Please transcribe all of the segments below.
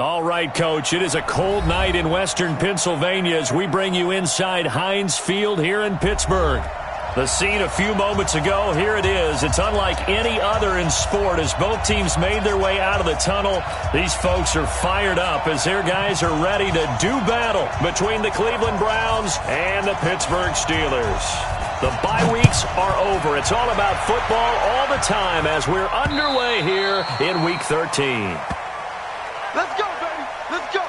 All right, Coach, it is a cold night in western Pennsylvania as we bring you inside Heinz Field here in Pittsburgh. The scene a few moments ago, here it is. It's unlike any other in sport as both teams made their way out of the tunnel. These folks are fired up as their guys are ready to do battle between the Cleveland Browns and the Pittsburgh Steelers. The bye weeks are over. It's all about football all the time as we're underway here in Week 13. Let's go, baby. Let's go.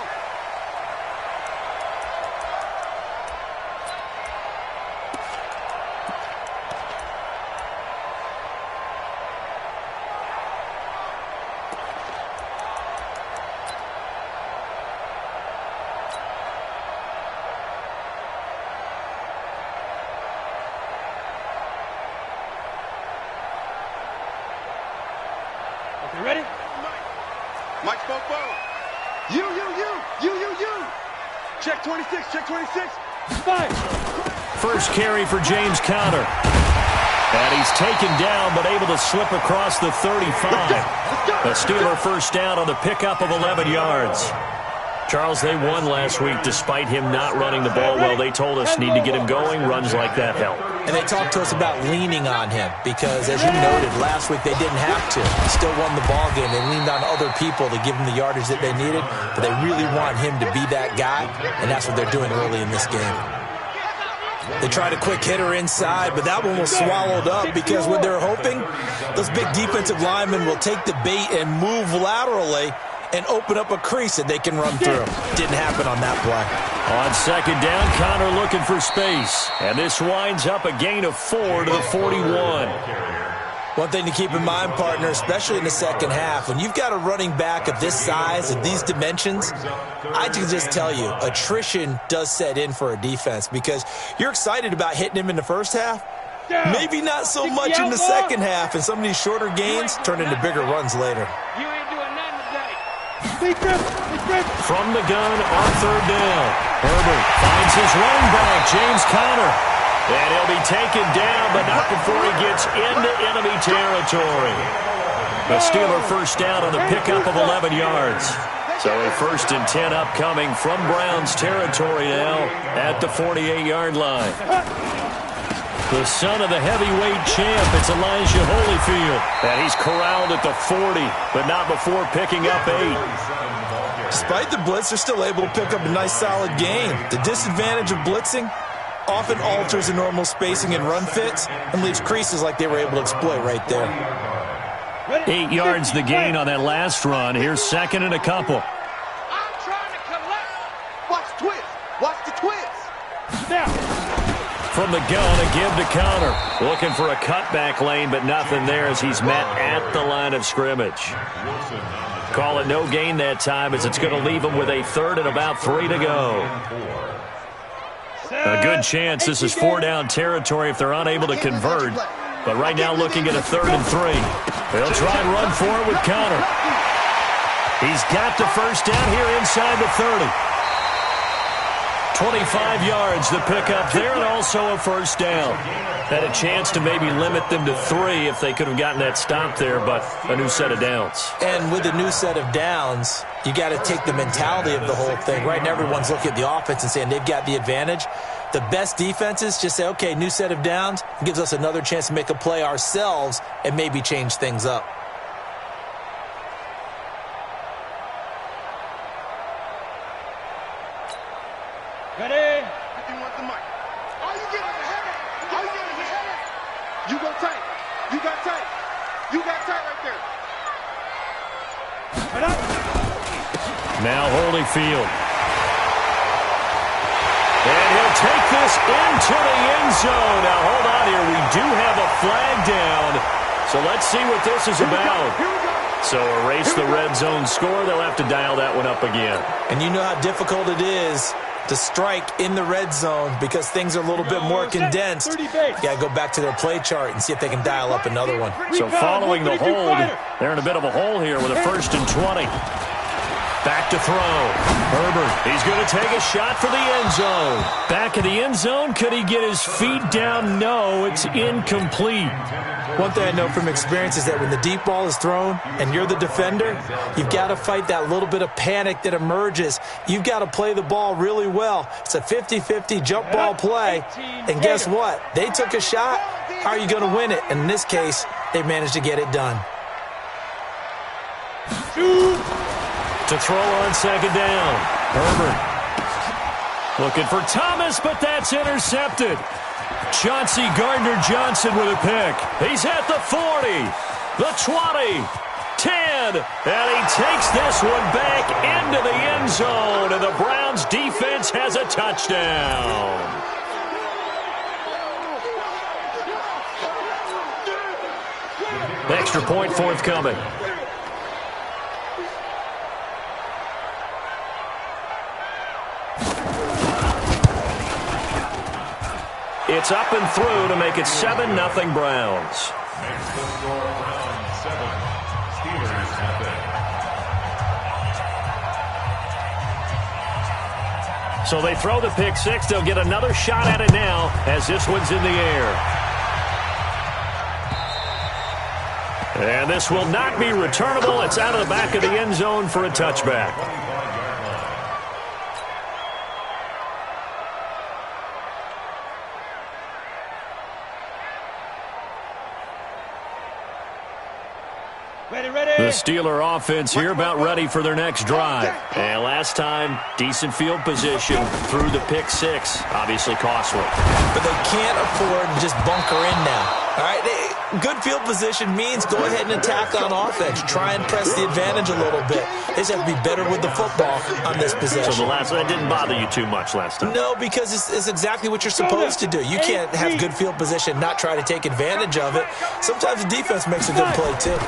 Okay, ready? Mike spoke forward. You. Check 26, check 26. Five. First carry for James Conner. And he's taken down, but able to slip across the 35. The Steeler first down on the pickup of 11 yards. Charles, they won last week despite him not running the ball well. They told us need to get him going. Runs like that help. And they talked to us about leaning on him because, as you noted, last week they didn't have to. They still won the ball game. They leaned on other people to give them the yardage that they needed, but they really want him to be that guy, and that's what they're doing early in this game. They tried a quick hitter inside, but that one was swallowed up because what they're hoping, those big defensive linemen will take the bait and move laterally and open up a crease that they can run through. Didn't happen on that play. On second down, Conner looking for space. And this winds up a gain of 4 to the 41. One thing to keep in mind, partner, especially in the second half, when you've got a running back of this size, of these dimensions, I can just tell you, attrition does set in for a defense because you're excited about hitting him in the first half. Maybe not so much in the second half, and some of these shorter gains turn into bigger runs later. You ain't doing nothing today. From the gun on third down, Herbert finds his running back, James Conner. And he'll be taken down, but not before he gets into enemy territory. The Steeler first down on the pickup of 11 yards. So a 1st and 10 upcoming from Browns territory now at the 48-yard line. The son of the heavyweight champ, it's Elijah Holyfield. And he's corralled at the 40, but not before picking up 8. Despite the blitz, they're still able to pick up a nice solid gain. The disadvantage of blitzing often alters the normal spacing and run fits and leaves creases like they were able to exploit right there. 8 yards the gain on that last run. Here's second and a couple. I'm trying to collect. Watch twist. Watch the twist. Now. From the gun, a give to Conner. Looking for a cutback lane, but nothing there as he's met at the line of scrimmage. Call it no gain that time as it's going to leave him with a 3rd and about 3 to go. A good chance this is 4-down territory if they're unable to convert. But right now looking at a 3rd and 3. They'll try and run for it with Conner. He's got the first down here inside the 30. 25 yards the pickup there and also a first down. Had a chance to maybe limit them to 3 if they could have gotten that stop there, but a new set of downs. And with a new set of downs, you got to take the mentality of the whole thing. Right now everyone's looking at the offense and saying they've got the advantage. The best defenses just say, okay, new set of downs, gives us another chance to make a play ourselves and maybe change things up. Ready? You want the mic. All you get is a header. All you get is a header. You go tight. You got tight. You got tight right there. Right up. Now Holyfield. And he'll take this into the end zone. Now hold on here. We do have a flag down. So let's see what this is about. So erase the red zone score. They'll have to dial that one up again. And you know how difficult it is to strike in the red zone because things are a little bit more condensed. You got to go back to their play chart and see if they can dial up another one. So following the hold, they're in a bit of a hole here with a 1st and 20. Back to throw. Herbert, he's going to take a shot for the end zone. Back in the end zone, could he get his feet down? No, it's incomplete. One thing I know from experience is that when the deep ball is thrown and you're the defender, you've got to fight that little bit of panic that emerges. You've got to play the ball really well. It's a 50-50 jump ball play. And guess what? They took a shot. How are you going to win it? And in this case, they managed to get it done. To throw on second down. Herbert looking for Thomas, but that's intercepted. Chauncey Gardner-Johnson with a pick. He's at the 40, the 20, 10, and he takes this one back into the end zone, and the Browns defense has a touchdown. Extra point forthcoming. It's up and through to make it 7-0 Browns. So they throw the pick six. They'll get another shot at it now as this one's in the air. And this will not be returnable. It's out of the back of the end zone for a touchback. The Steeler offense here about ready for their next drive. And last time, decent field position through the pick six. Obviously costly. But they can't afford to just bunker in now. All right, good field position means go ahead and attack on offense. Try and press the advantage a little bit. They just have to be better with the football on this possession. So that didn't bother you too much last time? No, because it's exactly what you're supposed to do. You can't have good field position, not try to take advantage of it. Sometimes the defense makes a good play, too.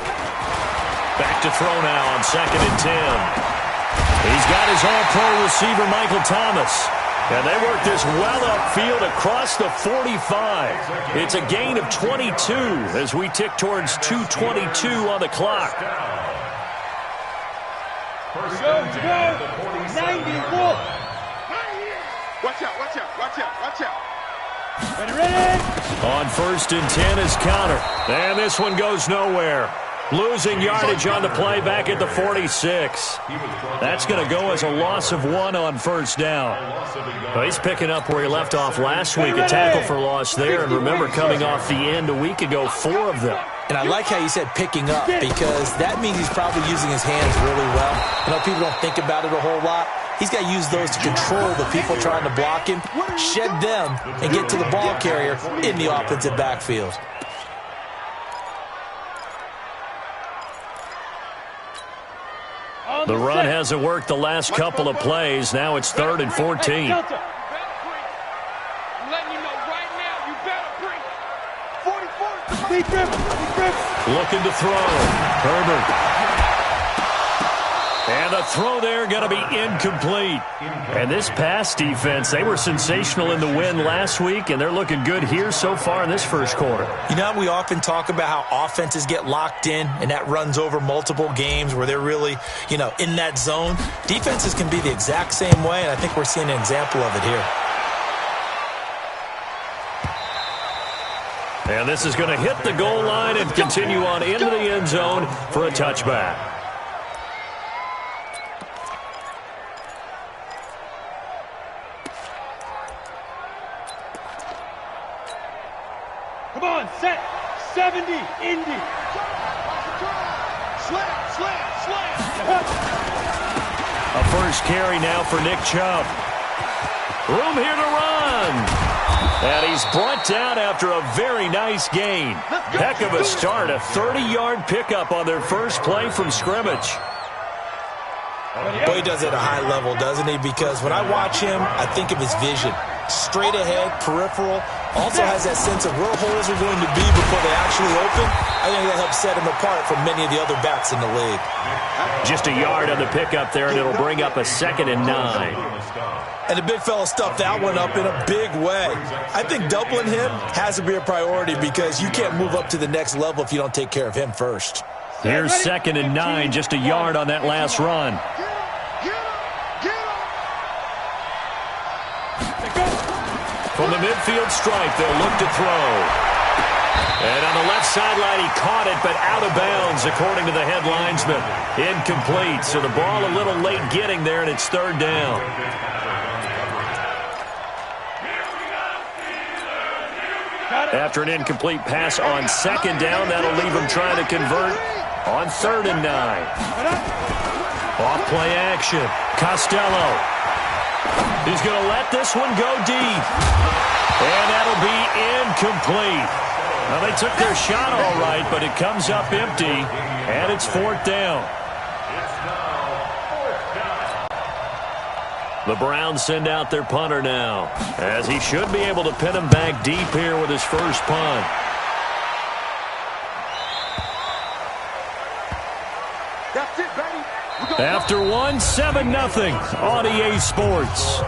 Back to throw now on 2nd and 10. He's got his all-pro receiver, Michael Thomas. And they work this well upfield across the 45. It's a gain of 22 as we tick towards 2:22 on the clock. Go, 91. Watch out, watch out, watch out, watch out. Ready? On 1st and 10 is counter. And this one goes nowhere. Losing yardage on the play back at the 46. That's going to go as a loss of 1 on 1st down. Well, he's picking up where he left off last week, a tackle for loss there. And remember, coming off the end a week ago, 4 of them. And I like how you said picking up, because that means he's probably using his hands really well. I know people don't think about it a whole lot. He's got to use those to control the people trying to block him, shed them, and get to the ball carrier in the offensive backfield. The run hasn't worked the last couple of plays. Now it's 3rd and 14. I'm letting you know right now, you better bring 44. Looking to throw. Herbert. And the throw there going to be incomplete. And this pass defense, they were sensational in the win last week, and they're looking good here so far in this first quarter. You know, we often talk about how offenses get locked in, and that runs over multiple games where they're really, in that zone. Defenses can be the exact same way, and I think we're seeing an example of it here. And this is going to hit the goal line and continue on into the end zone for a touchback. Come on, set. 70, Indy. Slam. A first carry now for Nick Chubb. Room here to run. And he's brought down after a very nice gain. Heck of a start, a 30-yard pickup on their first play from scrimmage. Boy, he does it at a high level, doesn't he? Because when I watch him, I think of his vision. Straight ahead, peripheral. Also has that sense of where holes are going to be before they actually open. I think that helps set him apart from many of the other backs in the league. Just a yard on the pickup there, and it'll bring up a 2nd and 9. And the big fella stuffed that one up in a big way. I think doubling him has to be a priority because you can't move up to the next level if you don't take care of him first. Here's 2nd and 9, just a yard on that last run. From the midfield stripe, they'll look to throw. And on the left sideline, he caught it, but out of bounds, according to the head linesman. Incomplete, so the ball a little late getting there, and it's third down. After an incomplete pass on second down, that'll leave him trying to convert on 3rd and 9. Off play action. Costello. He's going to let this one go deep. And that'll be incomplete. Well, they took their shot all right, but it comes up empty, and it's 4th down. The Browns send out their punter now, as he should be able to pin him back deep here with his first punt. That's it, baby. After one, 7-0 on EA Sports.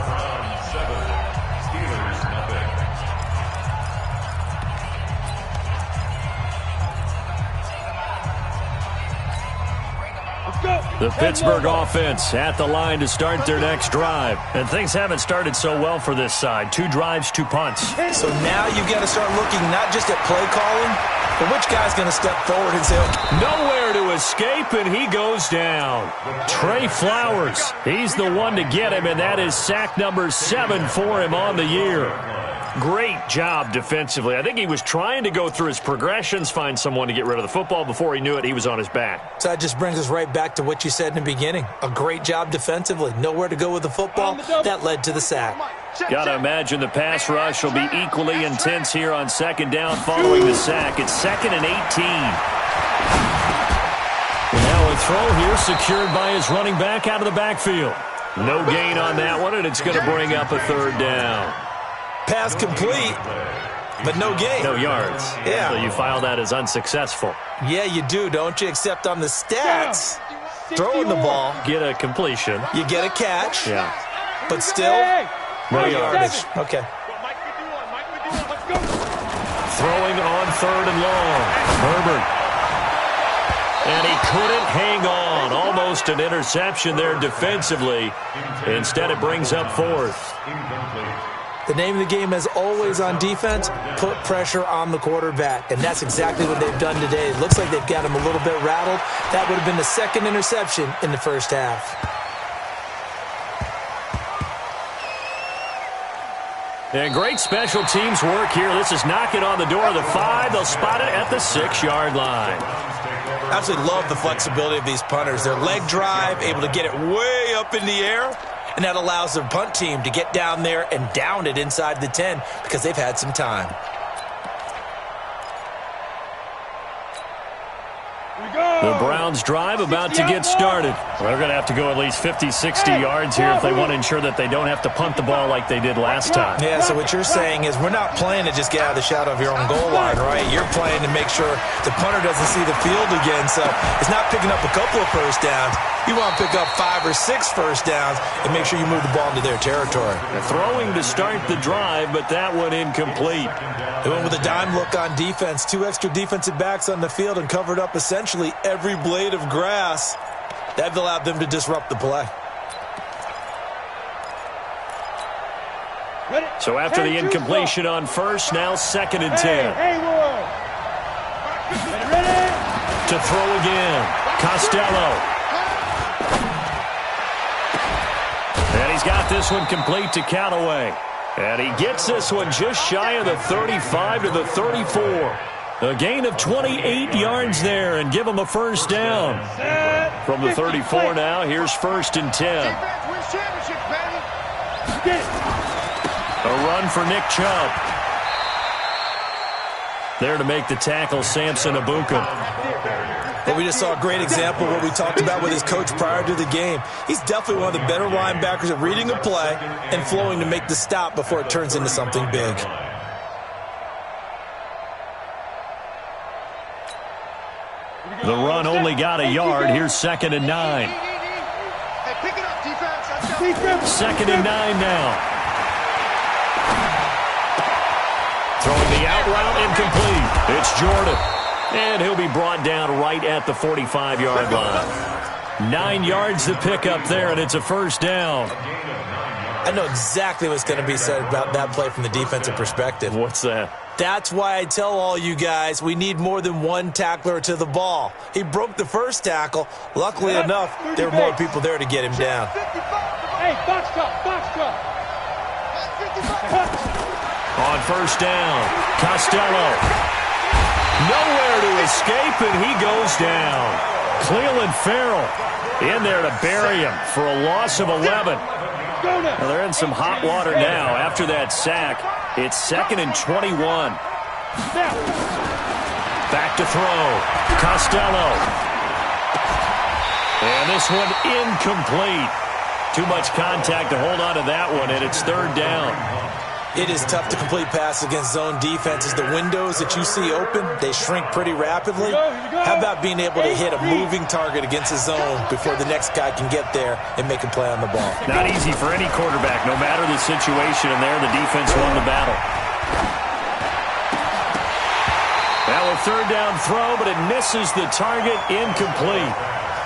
The Pittsburgh offense at the line to start their next drive. And things haven't started so well for this side. 2 drives, 2 punts. So now you've got to start looking not just at play calling, but which guy's going to step forward and say, nowhere to escape, and he goes down. Trey Flowers, he's the one to get him, and that is sack number 7 for him on the year. Great job defensively. I think he was trying to go through his progressions, find someone to get rid of the football. Before he knew it, he was on his back. So that just brings us right back to what you said in the beginning. A great job defensively. Nowhere to go with the football. That led to the sack. Got to imagine the pass rush will be equally intense here on second down following the sack. It's 2nd and 18. Now a throw here secured by his running back out of the backfield. No gain on that one, and it's going to bring up a 3rd down. Pass complete, but no gain. No yards. Yeah. So you file that as unsuccessful. Yeah, you do, don't you? Except on the stats, throwing the ball. Get a completion. You get a catch. Yeah. But still, no yardage. Okay. Throwing on 3rd and long. Herbert. And he couldn't hang on. Almost an interception there defensively. Instead, it brings up 4th. The name of the game, as always on defense, put pressure on the quarterback. And that's exactly what they've done today. It looks like they've got him a little bit rattled. That would have been the 2nd interception in the first half. And great special teams work here. This is knocking on the door of the 5. They'll spot it at the 6-yard line. Absolutely love the flexibility of these punters. Their leg drive, able to get it way up in the air. And that allows their punt team to get down there and down it inside the 10 because they've had some time. The Browns drive about to get started. They're going to have to go at least 50, 60 yards here if they want to ensure that they don't have to punt the ball like they did last time. Yeah, so what you're saying is we're not playing to just get out of the shadow of your own goal line, right? You're playing to make sure the punter doesn't see the field again. So it's not picking up a couple of first downs. You want to pick up 5 or 6 first downs and make sure you move the ball into their territory. Throwing to start the drive, but that one incomplete. They went with a dime look on defense. 2 extra defensive backs on the field and covered up essentially every blade of grass. That allowed them to disrupt the play. So after the incompletion on first, now 2nd and 10. To throw again. Costello. And he's got this one complete to Callaway. And he gets this one just shy of the 35 to the 34. A gain of 28 yards there and give him a first down. From the 34 now, here's 1st and 10. A run for Nick Chubb. There to make the tackle, Samson Abuka. But we just saw a great example of what we talked about with his coach prior to the game. He's definitely one of the better linebackers at reading a play and flowing to make the stop before it turns into something big. The run only got a yard. Here's 2nd and 9. 2nd and 9 now. Throwing the out route incomplete. It's Jordan. And he'll be brought down right at the 45-yard line. 9 yards to pick up there, and it's a first down. I know exactly what's going to be said about that play from the defensive perspective. What's that? That's why I tell all you guys we need more than one tackler to the ball. He broke the first tackle. Luckily enough, there were more people there to get him down. Hey, box cup, box cup. On first down, Costello. Nowhere to escape, and he goes down. Cleveland Farrell in there to bury him for a loss of 11. Well, they're in some hot water now after that sack. It's 2nd and 21. Back to throw. Costello. And this one incomplete. Too much contact to hold on to that one, and it's 3rd down. It is tough to complete passes against zone defenses. The windows that you see open, they shrink pretty rapidly. How about being able to hit a moving target against a zone before the next guy can get there and make a play on the ball? Not easy for any quarterback, no matter the situation, and there the defense won the battle. Now a 3rd down throw, but it misses the target, incomplete.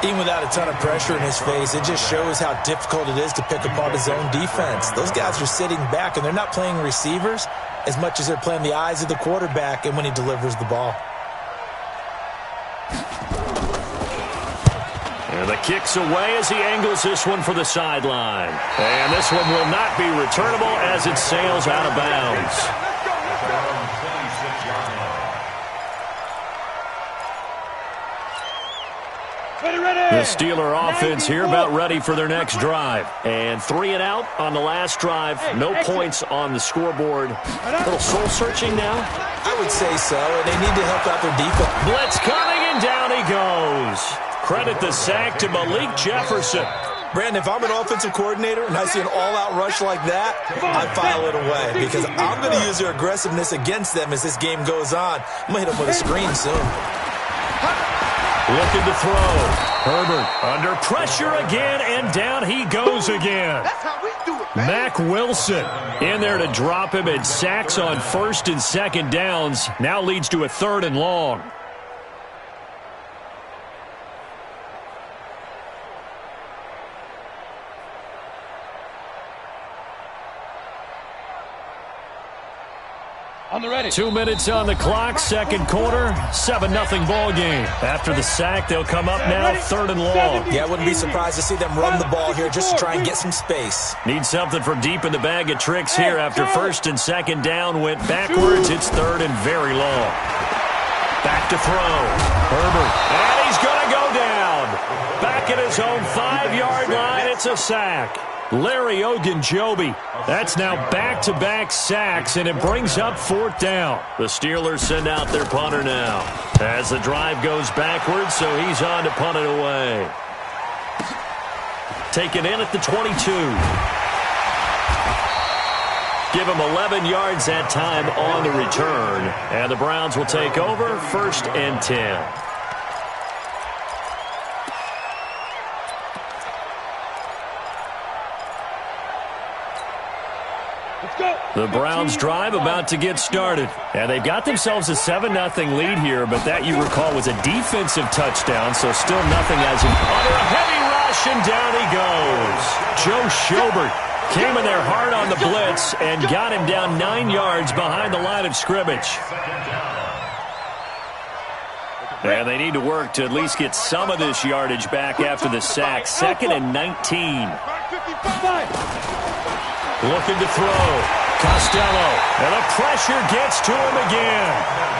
Even without a ton of pressure in his face, it just shows how difficult it is to pick apart his own defense. Those guys are sitting back, and they're not playing receivers as much as they're playing the eyes of the quarterback and when he delivers the ball. And the kick's away as he angles this one for the sideline. And this one will not be returnable as it sails out of bounds. The Steeler offense here about ready for their next drive. And 3 and out on the last drive. No points on the scoreboard. A little soul-searching now? I would say so, and they need to help out their defense. Blitz coming, and down he goes. Credit the sack to Malik Jefferson. Brandon, if I'm an offensive coordinator and I see an all-out rush like that, I file it away because I'm going to use their aggressiveness against them as this game goes on. I'm going to hit them with a screen soon. Looking to throw. Herbert under pressure again, and down he goes again. That's how we do it, man. Mack Wilson in there to drop him, and sacks on 1st and 2nd downs. Now leads to a 3rd and long. On the ready. 2 minutes on the clock, 2nd quarter, 7-0 ball game. After the sack, they'll come up now, 3rd and long. Yeah, I wouldn't be surprised to see them run the ball here just to try and get some space. Need something from deep in the bag of tricks here after 1st and 2nd down went backwards. It's 3rd and very long. Back to throw. Herbert, and he's going to go down. Back at his own 5-yard line, it's a sack. Larry Ogunjobi. That's now back-to-back sacks, and it brings up 4th down. The Steelers send out their punter now as the drive goes backwards, so he's on to punt it away. Taken in at the 22. Give him 11 yards that time on the return, and the Browns will take over 1st and 10. The Browns drive about to get started. And they've got themselves a 7-0 lead here, but that, you recall, was a defensive touchdown, so still nothing as in under a heavy rush, and down he goes. Joe Schobert came in there hard on the blitz and got him down 9 yards behind the line of scrimmage. And they need to work to at least get some of this yardage back after the sack. 2nd and 19. Looking to throw. Costello, and the pressure gets to him again.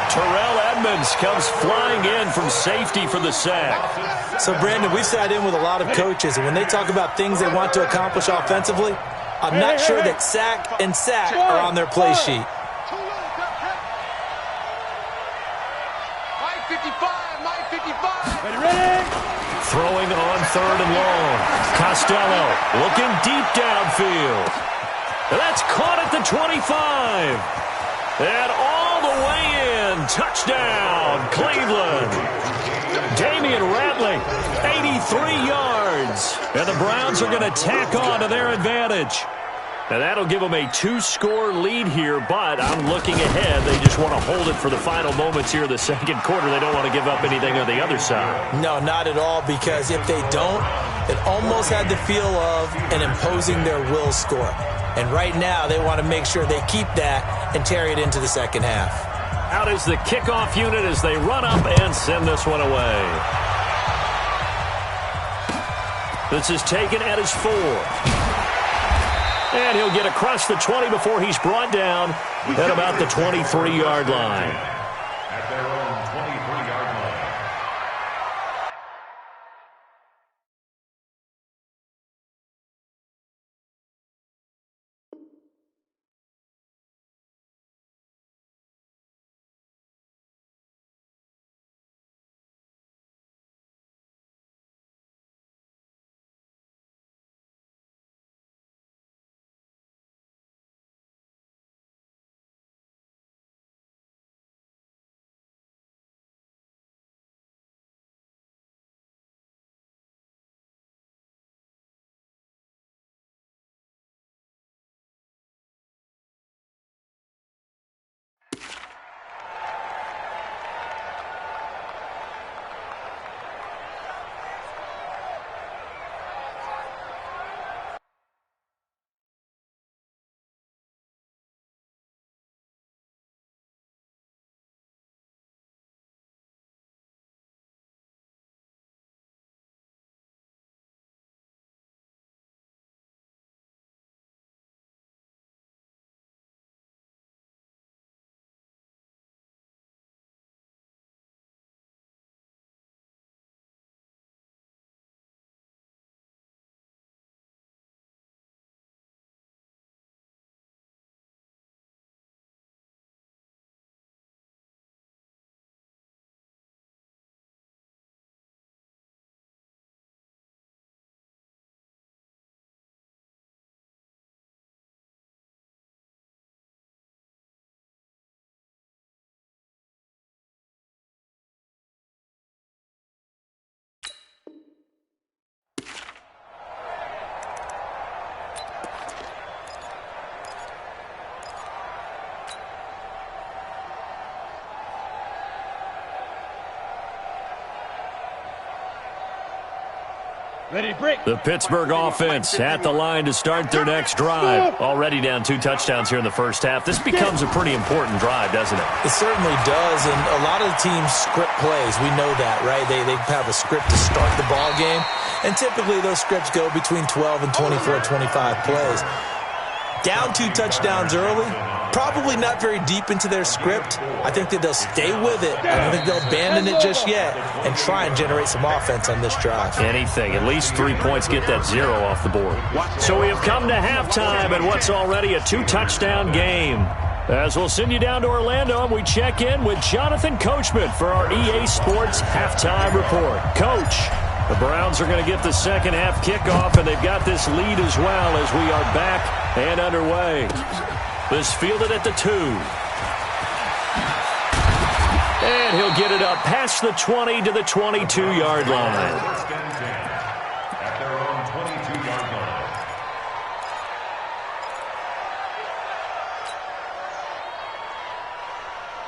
Terrell Edmonds comes flying in from safety for the sack. So, Brandon, we've sat in with a lot of coaches, and when they talk about things they want to accomplish offensively, I'm not sure that sack and sack are on their play sheet. Throwing on 3rd and long. Costello looking deep downfield. That's caught at the 25. And all the way in. Touchdown, Cleveland. Damian Ratley, 83 yards. And the Browns are going to tack on to their advantage. And that'll give them a 2-score lead here, but I'm looking ahead. They just want to hold it for the final moments here of the 2nd quarter. They don't want to give up anything on the other side. No, not at all, because if they don't, it almost had the feel of an imposing their will score. And right now, they want to make sure they keep that and carry it into the second half. Out is the kickoff unit as they run up and send this one away. This is taken at his 4. And he'll get across the 20 before he's brought down at about the 23-yard line. At their own 23-yard line. Ready, break. The Pittsburgh offense at the line to start their next drive. Already down 2 touchdowns here in the first half. This becomes a pretty important drive, doesn't it? It certainly does, and a lot of the teams script plays. We know that, right? They have a script to start the ball game, and typically those scripts go between 12 and 24, 25 plays. Down 2 touchdowns early, probably not very deep into their script. I think that they'll stay with it. I don't think they'll abandon it just yet and try and generate some offense on this drive. Anything, at least 3 points, get that 0 off the board. So we have come to halftime and what's already a 2-touchdown game. As we'll send you down to Orlando, and we check in with Jonathan Coachman for our EA Sports Halftime Report. Coach, the Browns are going to get the second half kickoff, and they've got this lead as well as we are back and underway. This fielded at the 2. And he'll get it up past the 20 to the 22-yard line. At their own 22-yard line.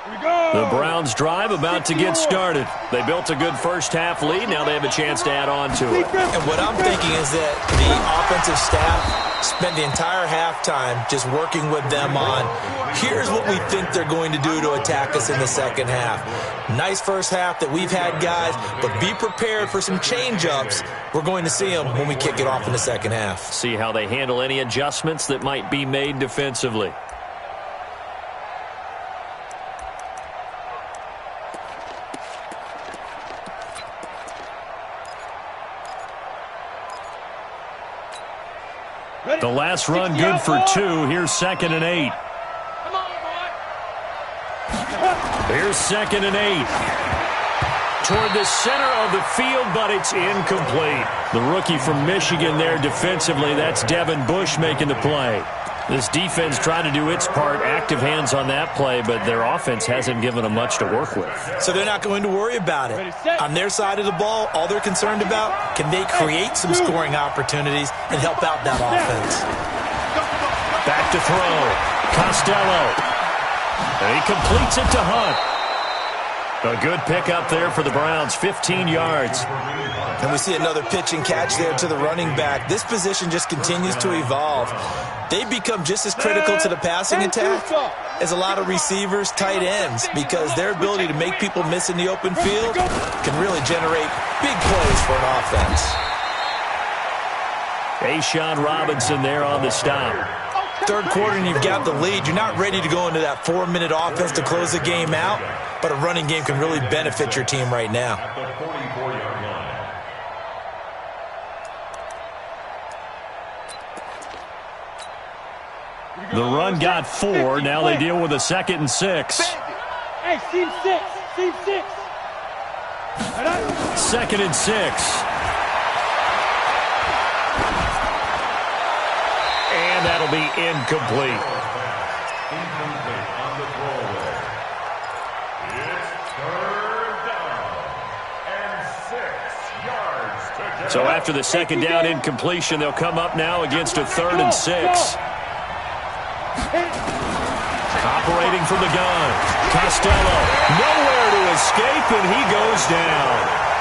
Here we go. The Browns drive about to get started. They built a good first-half lead. Now they have a chance to add on to it. And what I'm thinking is that the offensive staff spent the entire halftime just working with them on, here's what we think they're going to do to attack us in the second half. Nice first half that we've had, guys, but be prepared for some change-ups. We're going to see them when we kick it off in the second half. See how they handle any adjustments that might be made defensively. The last run good for 2. Here's 2nd and 8. Come on, boy. Here's 2nd and 8. Toward the center of the field, but it's incomplete. The rookie from Michigan there defensively. That's Devin Bush making the play. This defense tried to do its part, active hands on that play, but their offense hasn't given them much to work with. So they're not going to worry about it. On their side of the ball, all they're concerned about, can they create some scoring opportunities and help out that offense? Back to throw. Costello. And he completes it to Hunt. A good pickup there for the Browns, 15 yards. And we see another pitch and catch there to the running back. This position just continues to evolve. They become just as critical to the passing attack as a lot of receivers, tight ends, because their ability to make people miss in the open field can really generate big plays for an offense. A'Shawn Robinson there on the stop. Third quarter and you've got the lead. You're not ready to go into that 4-minute offense to close the game out, but a running game can really benefit your team right now. At the 44-yard line. The run got 4. Now they deal with a 2nd and 6. Hey, seam 6. Seam 6. 2nd and 6. And that'll be incomplete. Incomplete on the throwaway. It's third down and 6 yards to go. So after the 2nd down incompletion, they'll come up now against a 3rd and 6. Operating from the gun. Costello, nowhere to escape, and he goes down.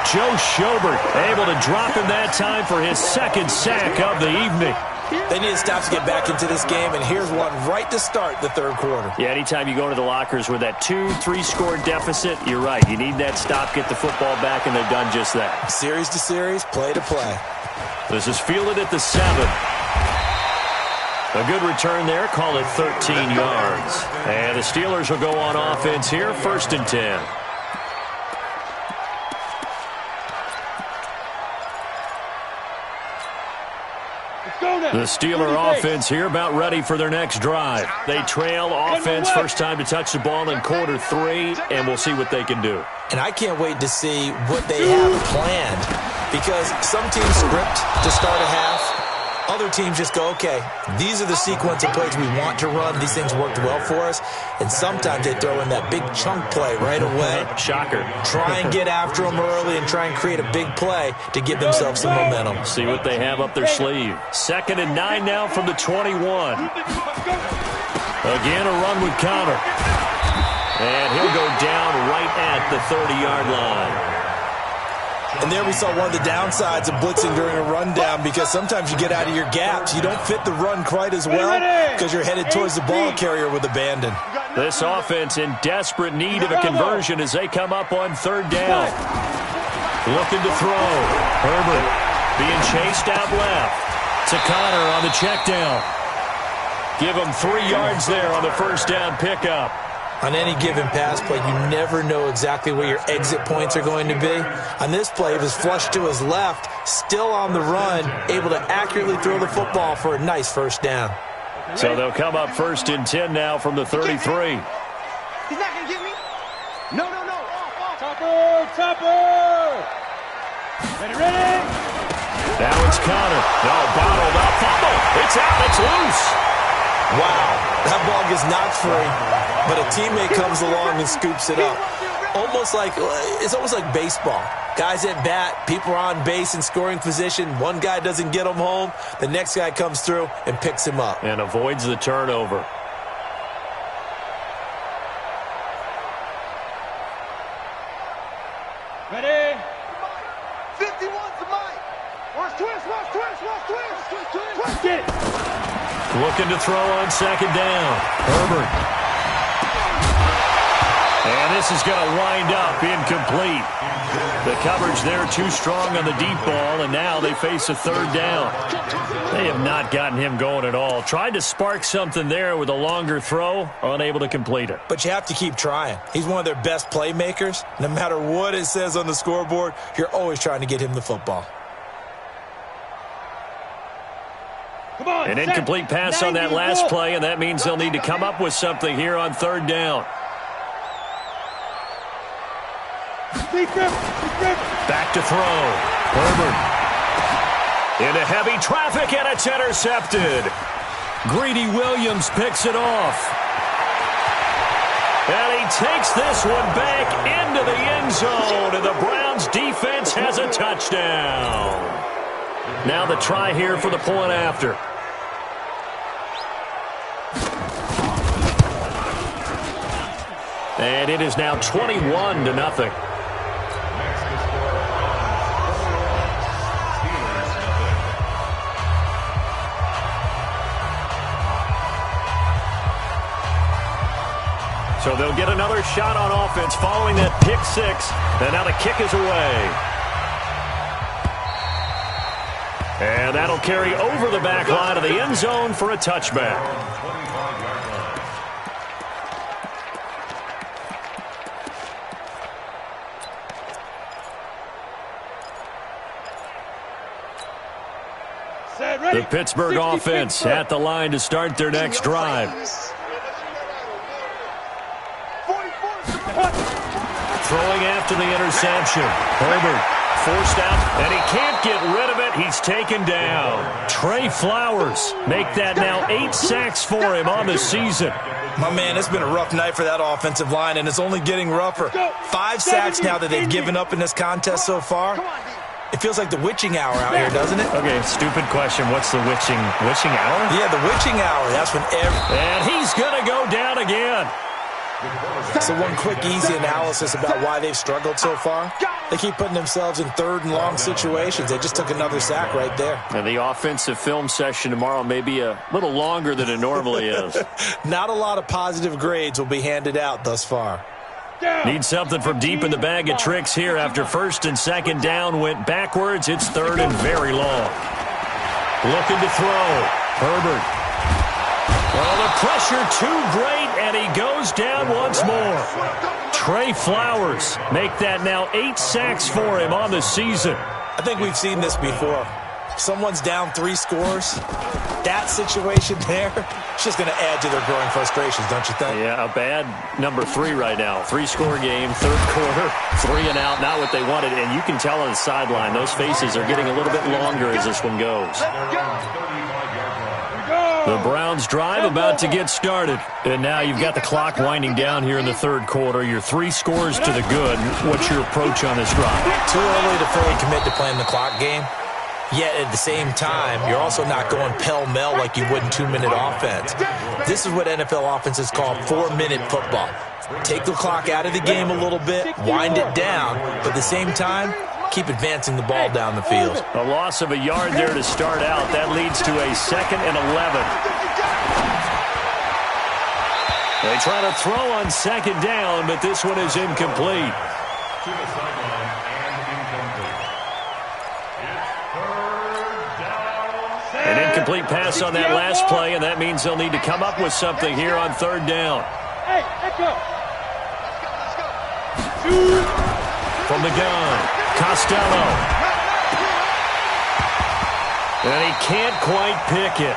Joe Schobert able to drop him that time for his 2nd sack of the evening. They need to stop to get back into this game, and here's one right to start the third quarter. Yeah, anytime you go into the lockers with that 2-3 score deficit, you're right. You need that stop, get the football back, and they've done just that. Series to series, play to play. This is fielded at the 7. A good return there, call it 13 yards. And the Steelers will go on offense here, 1st and 10. The Steeler offense here about ready for their next drive. They trail offense, first time to touch the ball in quarter 3, and we'll see what they can do. And I can't wait to see what they have planned, because some teams script to start a half. Other teams just go, okay, these are the sequence of plays we want to run. These things worked well for us. And sometimes they throw in that big chunk play right away. Shocker. Try and get after them early and try and create a big play to give themselves some momentum. See what they have up their sleeve. 2nd and 9 now from the 21. Again, a run with Connor. And he'll go down right at the 30-yard line. And there we saw one of the downsides of blitzing during a rundown, because sometimes you get out of your gaps. You don't fit the run quite as well because you're headed towards the ball carrier with abandon. This offense in desperate need of a conversion as they come up on 3rd down. Looking to throw. Herbert being chased out left. To Connor on the check down. Give him 3 yards there on the 1st down pickup. On any given pass play, you never know exactly where your exit points are going to be. On this play, it was flushed to his left, still on the run, able to accurately throw the football for a nice 1st down. So they'll come up 1st and 10 now from the 33. He's not going to get me. No. Topper. Ready. Now it's Connor. No, bottled up. Fumble. It's out. It's loose. Wow, that ball gets knocked free, but a teammate comes along and scoops it up. It's almost like baseball. Guys at bat, people are on base in scoring position. One guy doesn't get him home. The next guy comes through and picks him up. And avoids the turnover. Ready? 51's the mic. Watch twist. Get it. Looking to throw on 2nd down. Herbert. And this is going to wind up incomplete. The coverage there too strong on the deep ball, and now they face a 3rd down. They have not gotten him going at all. Tried to spark something there with a longer throw, unable to complete it. But you have to keep trying. He's one of their best playmakers. No matter what it says on the scoreboard, you're always trying to get him the football. An incomplete pass on that last play, and that means they'll need to come up with something here on 3rd down. Back to throw. Herbert. Into heavy traffic, and it's intercepted. Greedy Williams picks it off. And he takes this one back into the end zone, and the Browns defense has a touchdown. Now the try here for the point after. And it is now 21-0. Next to score Steelers nothing. So they'll get another shot on offense following that pick six. And now the kick is away. And that'll carry over the back line of the end zone for a touchback. 25-yard line. Set, ready. The Pittsburgh 60 offense Pittsburgh. at the line to start their next drive. 44. Throwing after the interception. Herbert forced out, and he can't get rid of it. He's taken down. Trey Flowers make that now 8 sacks for him on the season. My man, it's been a rough night for that offensive line, and it's only getting rougher. 5 sacks now that they've given up in this contest so far. It feels like the witching hour out here, doesn't it? Okay, stupid question. What's the witching hour? Yeah, the witching hour. That's when And he's going to go down again. So one quick, easy analysis about why they've struggled so far. They keep putting themselves in third and long situations. They just took another sack right there. And the offensive film session tomorrow may be a little longer than it normally is. Not a lot of positive grades will be handed out thus far. Need something from deep in the bag of tricks here after first and second down went backwards. It's third and very long. Looking to throw. Herbert. Well, the pressure too great, and he goes down once more. Trey Flowers make that now 8 sacks for him on the season. I think we've seen this before. Someone's down 3 scores. That situation there, it's just going to add to their growing frustrations, don't you think? Yeah, a bad number 3 right now. 3-score game, third quarter, 3 and out, not what they wanted. And you can tell on the sideline, those faces are getting a little bit longer as this one goes. The Browns drive about to get started. And now you've got the clock winding down here in the third quarter. You're 3 scores to the good. What's your approach on this drive? Too early to fully commit to playing the clock game. Yet at the same time, you're also not going pell-mell like you would in 2-minute offense. This is what NFL offenses call 4-minute football. Take the clock out of the game a little bit, wind it down, but at the same time, keep advancing the ball down the field. A loss of a yard there to start out. That leads to a 2nd and 11. They try to throw on 2nd down, but this one is incomplete. To the sideline and incomplete. It's third down. An incomplete pass on that last play, and that means they'll need to come up with something here on 3rd down. Hey, let's go. From the gun, Costello. And he can't quite pick it.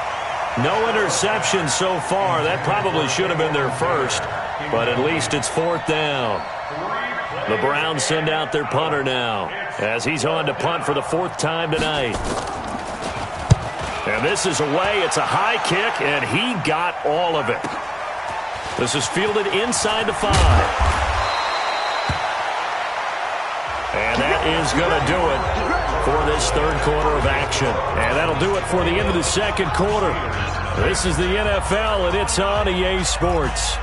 No interception so far. That probably should have been their first, but at least it's 4th down. The Browns send out their punter now as he's on to punt for the 4th time tonight. And this is away. It's a high kick, and he got all of it. This is fielded inside the 5. And that is going to do it for this third quarter of action. And that'll do it for the end of the second quarter. This is the NFL, and it's on EA Sports.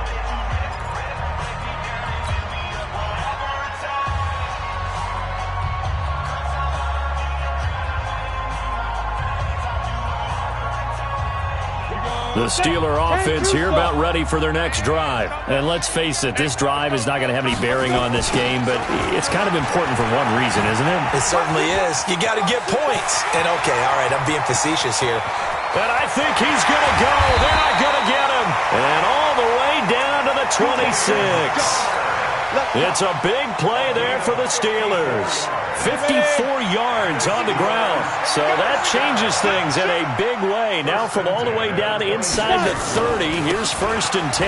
The Steeler offense here about ready for their next drive. And let's face it, this drive is not going to have any bearing on this game, but it's kind of important for one reason, isn't it? It certainly is. You got to get points. And okay, all right, I'm being facetious here. And I think he's going to go. They're not going to get him. And all the way down to the 26. It's a big play there for the Steelers. 54 yards on the ground. So that changes things in a big way. Now from all the way down inside the 30, here's 1st and 10.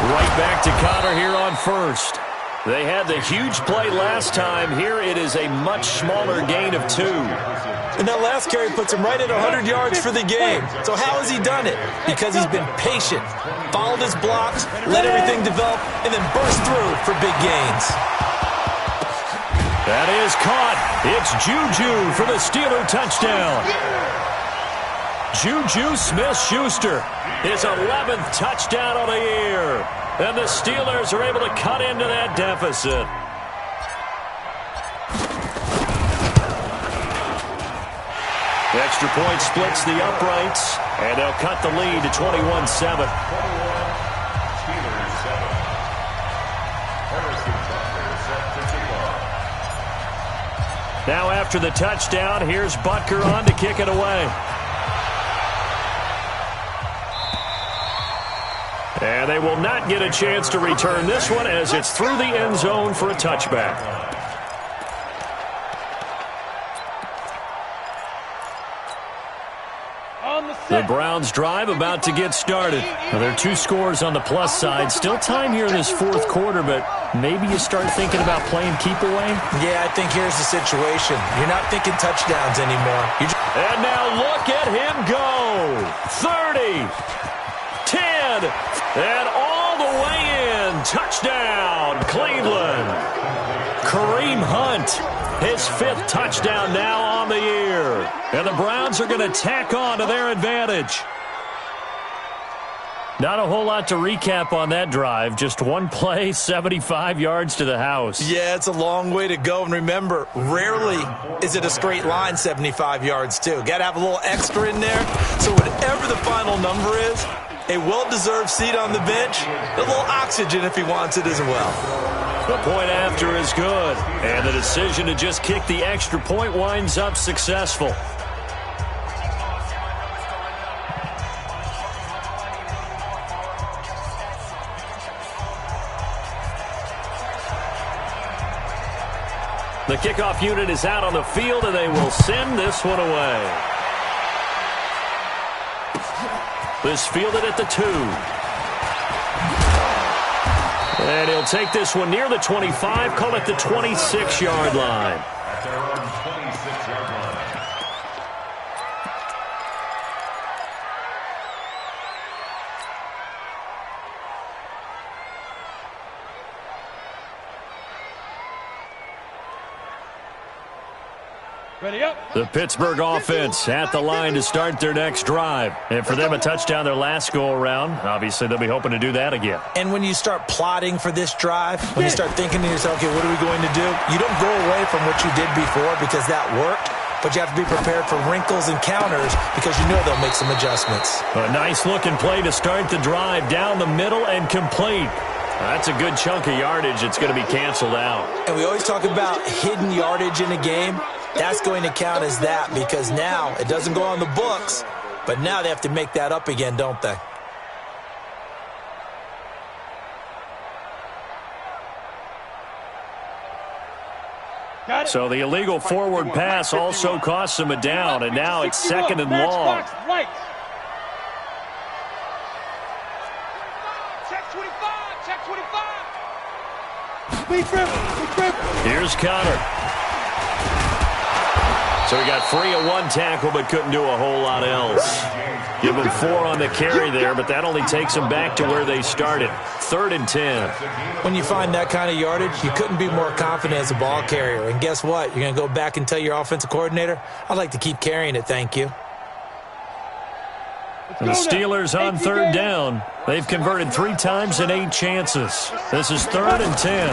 Right back to Connor here on 1st. They had the huge play last time. Here it is a much smaller gain of 2. And that last carry puts him right at 100 yards for the game. So how has he done it? Because he's been patient, followed his blocks, let everything develop, and then burst through for big gains. That is caught. It's Juju for the Steeler touchdown. Juju Smith-Schuster, his 11th touchdown of the year. And the Steelers are able to cut into that deficit. The extra point splits the uprights, and they'll cut the lead to 21-7. Now after the touchdown, here's Butker on to kick it away. And they will not get a chance to return this one as it's through the end zone for a touchback. The Browns drive about to get started. Now, there are 2 scores on the plus side. Still time here in this fourth quarter, but maybe you start thinking about playing keep away? Yeah, I think here's the situation. You're not thinking touchdowns anymore. And now look at him go. 30, 10, and all the way in. Touchdown, Cleveland. Kareem Hunt, his 5th touchdown now on the year. And the Browns are going to tack on to their advantage. Not a whole lot to recap on that drive. Just one play, 75 yards to the house. Yeah, it's a long way to go. And remember, rarely is it a straight line 75 yards, too. Got to have a little extra in there. So whatever the final number is, a well-deserved seat on the bench, a little oxygen if he wants it as well. The point after is good. And the decision to just kick the extra point winds up successful. The kickoff unit is out on the field, and they will send this one away. This fielded at the 2. And he'll take this one near the 25, call it the 26-yard line. At their own 26-yard line. Ready up. The Pittsburgh offense at the line to start their next drive. And for them, a touchdown their last go-around. Obviously, they'll be hoping to do that again. And when you start plotting for this drive, when you start thinking to yourself, okay, what are we going to do? You don't go away from what you did before because that worked, but you have to be prepared for wrinkles and counters because you know they'll make some adjustments. A nice-looking play to start the drive down the middle and complete. That's a good chunk of yardage. It's going to be canceled out. And we always talk about hidden yardage in a game. That's going to count as that because now it doesn't go on the books, but now they have to make that up again, don't they? So the illegal forward pass also costs them a down, and now it's 2nd and long. Here's Connor. So he got free of 1 tackle but couldn't do a whole lot else. Give him 4 on the carry there, but that only takes them back to where they started. 3rd and 10. When you find that kind of yardage, you couldn't be more confident as a ball carrier. And guess what? You're going to go back and tell your offensive coordinator, I'd like to keep carrying it, thank you. And the Steelers on 3rd down. They've converted 3 times in 8 chances. This is 3rd and 10.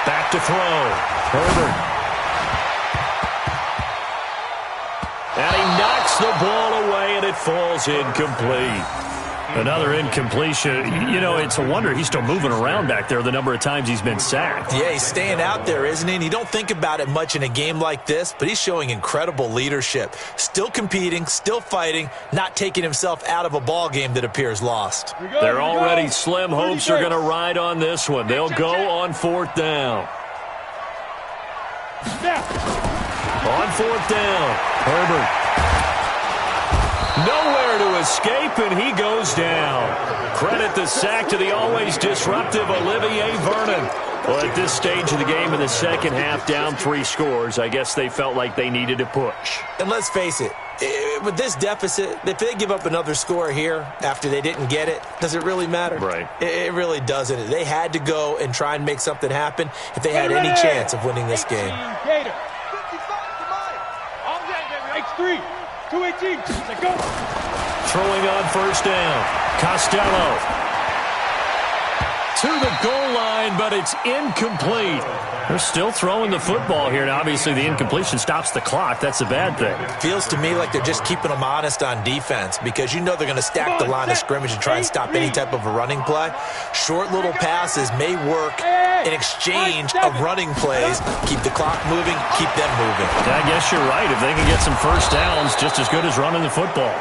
Back to throw. Herbert. And he knocks the ball away, and it falls incomplete. Another incompletion. You know, it's a wonder he's still moving around back there the number of times he's been sacked. Yeah, he's staying out there, isn't he? And you don't think about it much in a game like this, but he's showing incredible leadership. Still competing, still fighting, not taking himself out of a ball game that appears lost. They're already slim hopes are going to ride on this one. They'll go on 4th down. On 4th down, Herbert. Nowhere to escape, and he goes down. Credit the sack to the always disruptive Olivier Vernon. Well, at this stage of the game in the second half, down 3 scores, I guess they felt like they needed to push. And let's face it, with this deficit, if they give up another score here after they didn't get it, does it really matter? Right. It really doesn't. They had to go and try and make something happen if they had any chance of winning this game. X3. 218. Let's go. Throwing on first down. Costello. To the goal line, but it's incomplete. They're still throwing the football here, and obviously the incompletion stops the clock. That's a bad thing. Feels to me like they're just keeping them honest on defense because you know they're going to stack the line of scrimmage and try and stop any type of a running play. Short little passes may work in exchange of running plays. Keep the clock moving, keep them moving. I guess you're right. If they can get some first downs, just as good as running the football.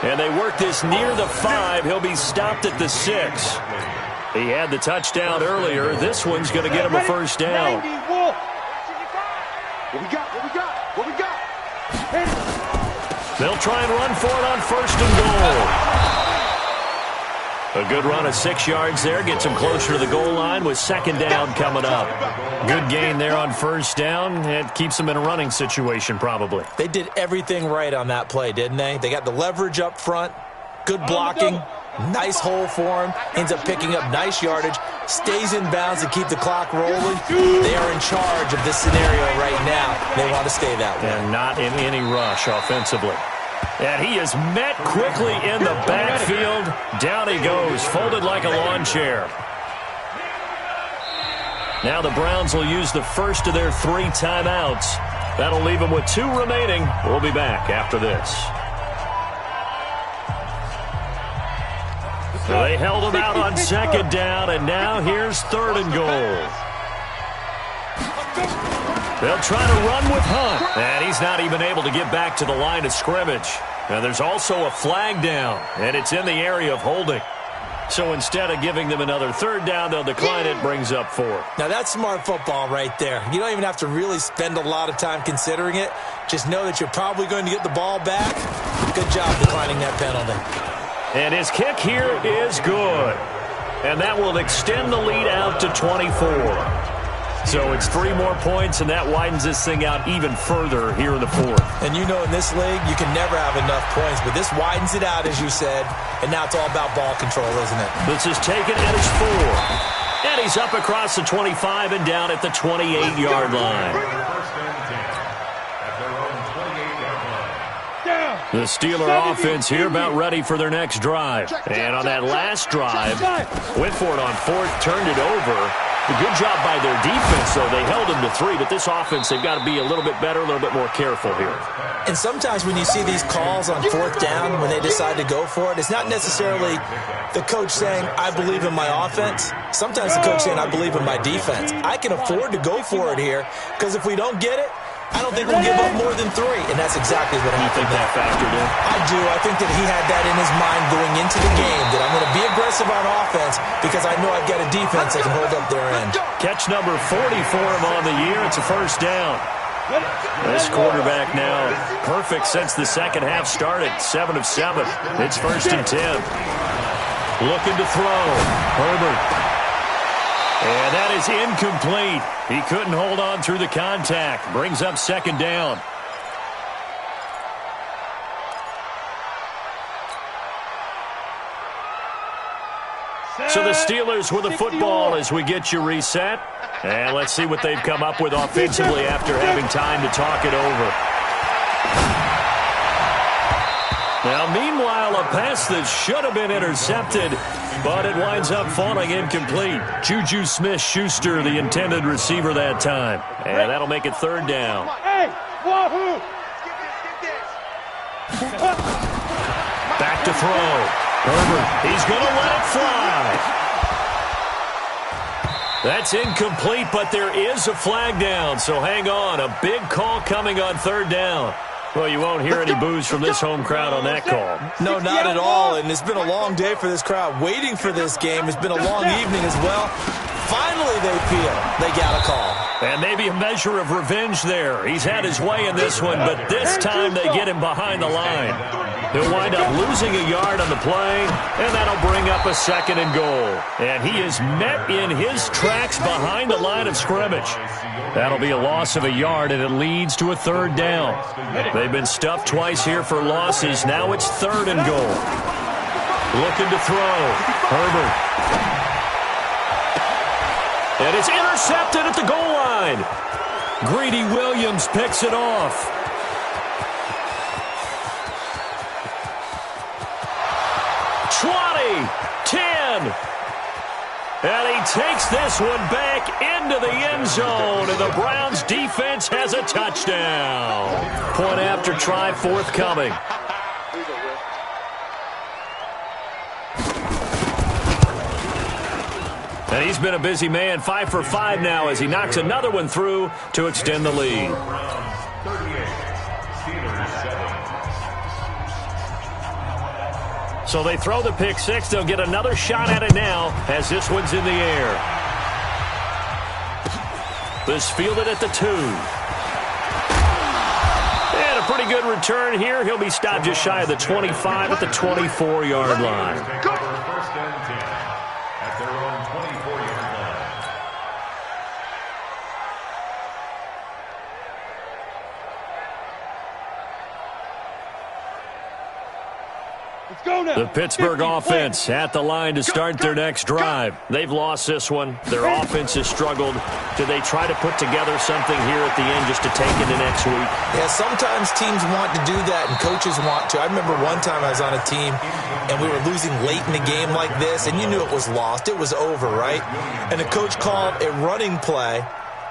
And they work this near the 5. He'll be stopped at the 6. He had the touchdown earlier. This one's going to get him a first down. What we got? What we got? What we got? They'll try and run for it on first and goal. A good run of 6 yards there. Gets him closer to the goal line with second down coming up. Good gain there on first down. It keeps them in a running situation probably. They did everything right on that play, didn't they? They got the leverage up front. Good blocking. Nice hole for him. Ends up picking up nice yardage. Stays in bounds to keep the clock rolling. They are in charge of this scenario right now. They want to stay that way. And not in any rush offensively. And he is met quickly in the backfield. Down he goes, folded like a lawn chair. Now the Browns will use the first of their 3 timeouts. That'll leave them with 2 remaining. We'll be back after this. So they held him out on second down, and now here's third and goal. They'll try to run with Hunt, and he's not even able to get back to the line of scrimmage. Now there's also a flag down, and it's in the area of holding. So instead of giving them another third down, they'll decline it, brings up 4. Now that's smart football right there. You don't even have to really spend a lot of time considering it. Just know that you're probably going to get the ball back. Good job declining that penalty. And his kick here is good. And that will extend the lead out to 24. So it's 3 more points, and that widens this thing out even further here in the 4th. And you know in this league, you can never have enough points, but this widens it out, as you said, and now it's all about ball control, isn't it? This is taken at his 4. And he's up across the 25 and down at the 28-yard line. The Steeler offense here about ready for their next drive. And on that last drive, went for it on 4th, turned it over. A good job by their defense, though. They held them to 3, but this offense, they've got to be a little bit better, a little bit more careful here. And sometimes when you see these calls on 4th down, when they decide to go for it, it's not necessarily the coach saying, I believe in my offense. Sometimes the coach saying, I believe in my defense. I can afford to go for it here, because if we don't get it, I don't think we'll give up more than 3, and that's exactly what happened. You think that factored in? I do. I think that he had that in his mind going into the game, that I'm going to be aggressive on offense because I know I've got a defense that can hold up their end. Catch number 40 for him on the year. It's a first down. This quarterback now perfect since the second half started. 7 of 7. It's 1st and 10. Looking to throw. Herbert. And that is incomplete. He couldn't hold on through the contact. Brings up second down. So the Steelers with the football as we get you reset. And let's see what they've come up with offensively after having time to talk it over. Now, meanwhile, a pass that should have been intercepted, but it winds up falling incomplete. Juju Smith-Schuster, the intended receiver that time. And that'll make it 3rd down. Hey, wahoo! Back to throw. Herbert, he's going to let it fly. That's incomplete, but there is a flag down, so hang on. A big call coming on 3rd down. Well, you won't hear any boos from this home crowd on that call. No, not at all, and it's been a long day for this crowd waiting for this game. It's been a long evening as well. Finally, they feel they got a call. And maybe a measure of revenge there. He's had his way in this one, but this time they get him behind the line. He'll wind up losing a yard on the play, and that'll bring up a 2nd and goal. And he is met in his tracks behind the line of scrimmage. That'll be a loss of a yard, and it leads to a 3rd down. They've been stuffed twice here for losses. Now it's 3rd and goal. Looking to throw. Herbert. And it's intercepted at the goal line. Greedy Williams picks it off. 10. And he takes this one back into the end zone, and the Browns defense has a touchdown. Point after try forthcoming. And he's been a busy man, 5 for 5 now as he knocks another one through to extend the lead. So they throw the pick six. They'll get another shot at it now as this one's in the air. This fielded at the 2. And a pretty good return here. He'll be stopped just shy of the 25 at the 24-yard line. First and 10 at their own 24-yard line. Let's go now. The Pittsburgh offense at the line to start their next drive. They've lost this one. Their offense has struggled. Do they try to put together something here at the end just to take into next week? Yeah, sometimes teams want to do that and coaches want to. I remember one time I was on a team and we were losing late in the game like this, and you knew it was lost. It was over, right? And the coach called a running play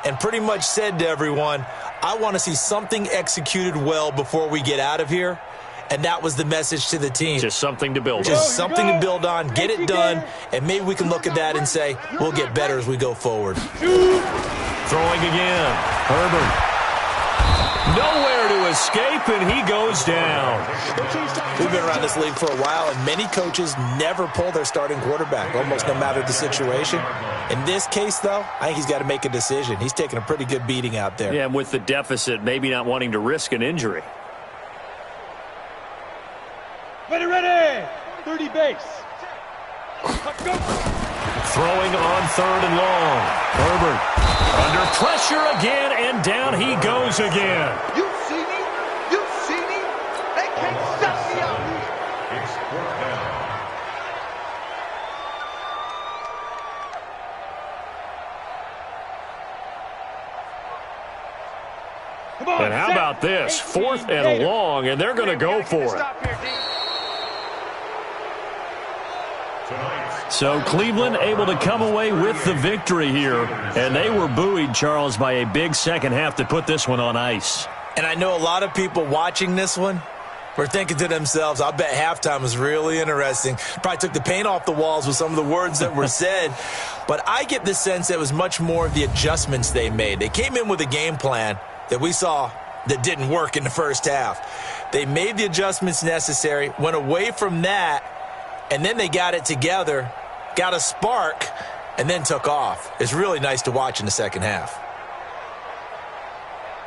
and pretty much said to everyone, I want to see something executed well before we get out of here. And that was the message to the team. Just something to build on. Just something to build on, get it done, and maybe we can look at that and say, we'll get better as we go forward. Throwing again. Herbert. Nowhere to escape, and he goes down. We've been around this league for a while, and many coaches never pull their starting quarterback, almost no matter the situation. In this case, though, I think he's got to make a decision. He's taking a pretty good beating out there. Yeah, and with the deficit, maybe not wanting to risk an injury. Ready. 30 base. Go. Throwing on 3rd and long. Herbert under pressure again, and down he goes again. You see me? You see me? They can't stop me out here. It's 4th down. Come on. And how about this? 4th and long, and they're going to go for it. So Cleveland able to come away with the victory here. And they were buoyed, Charles, by a big second half to put this one on ice. And I know a lot of people watching this one were thinking to themselves, I bet halftime was really interesting. Probably took the paint off the walls with some of the words that were said. But I get the sense that it was much more of the adjustments they made. They came in with a game plan that we saw that didn't work in the first half. They made the adjustments necessary, went away from that, and then they got it together, got a spark, and then took off. It's really nice to watch in the second half.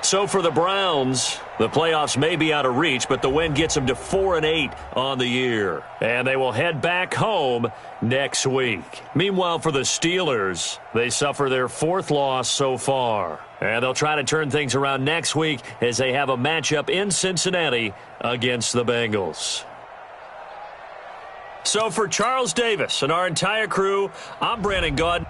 So for the Browns, the playoffs may be out of reach, but the win gets them to 4-8 on the year. And they will head back home next week. Meanwhile, for the Steelers, they suffer their 4th loss so far. And they'll try to turn things around next week as they have a matchup in Cincinnati against the Bengals. So for Charles Davis and our entire crew, I'm Brandon Gaudin.